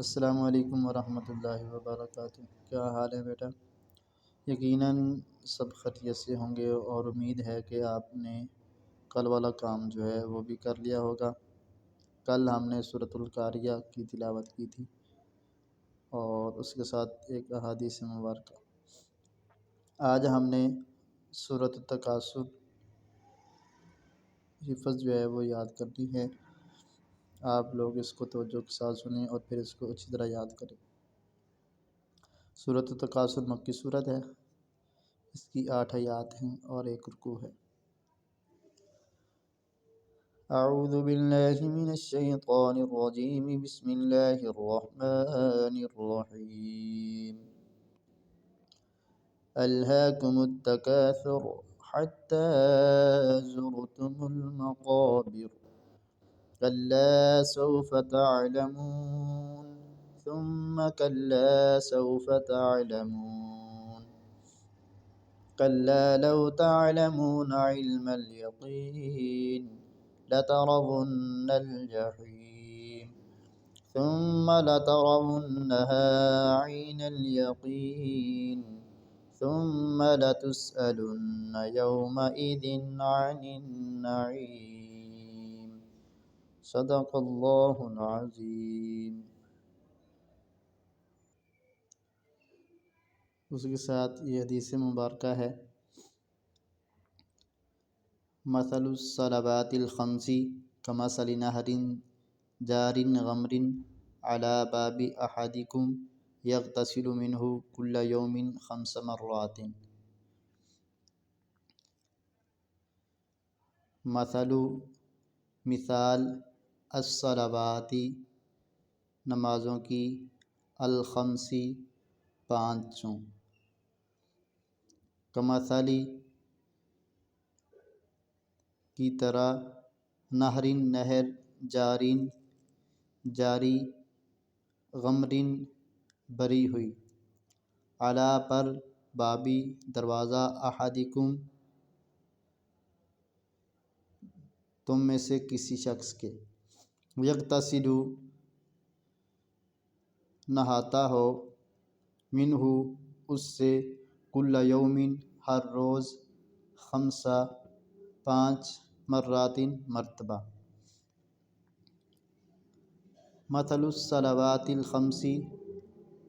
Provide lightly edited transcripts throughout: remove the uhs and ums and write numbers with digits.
السلام علیکم ورحمۃ اللہ وبرکاتہ۔ کیا حال ہے بیٹا؟ یقیناً سب خیریت سے ہوں گے اور امید ہے کہ آپ نے کل والا کام جو ہے وہ بھی کر لیا ہوگا۔ کل ہم نے سورۃ القاریہ کی تلاوت کی تھی اور اس کے ساتھ ایک احادیث مبارکہ۔ آج ہم نے سورۃ التکاثر حفظ جو ہے وہ یاد کرنی ہے۔ آپ لوگ اس کو توجہ کے ساتھ سنیں اور پھر اس کو اچھی طرح یاد کریں۔ سورۃ التکاثر مکی سورت ہے، اس کی 8 آیات ہیں اور 1 رکوع ہے۔ اعوذ باللہ من الشیطان الرجیم، بسم اللہ الرحمن الرحیم۔ الہاکم التکاثر حتی زرتم المقابر، کلا سوف تعلمون ثم کلا سوف تعلمون کلا لو تعلمون علم الیقین لترون الجحیم ثم لترونها عین الیقین ثم لتسألن یومئذ عن النعیم۔ صدق اللہ العظیم۔ اس کے ساتھ یہ حدیث مبارکہ ہے، مثل الصلوات الخمس کمثل نہر جار غمر علی باب احدکم یغتسل منہ کل یوم 5 مرات۔ مثال الصلوات نمازوں کی، الخمس 5، کمثل کی طرح، نہر نہر، جاری، غمر بری ہوئی، علی پر، بابی دروازہ، احدکم تم میں سے کسی شخص کے، یغتسل نہاتا ہو، منہ اس سے، کل یوم ہر روز، 5 مرات مرتبہ۔ مثل الصلوات الخمس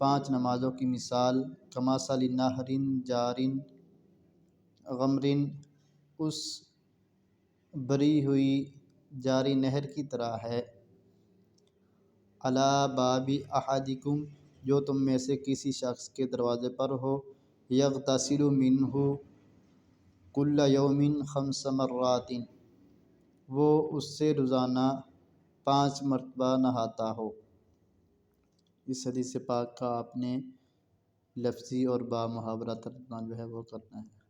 5 نمازوں کی مثال، کمثل نہر جار غمر اس بری ہوئی جاری نہر کی طرح ہے، علی باب احدکم جو تم میں سے کسی شخص کے دروازے پر ہو، یغتسل منہ کل یوم 5 مرات وہ اس سے روزانہ 5 مرتبہ نہاتا ہو۔ اس حدیث پاک کا آپ نے لفظی اور با محاورہ ترجمہ جو ہے وہ کرنا ہے۔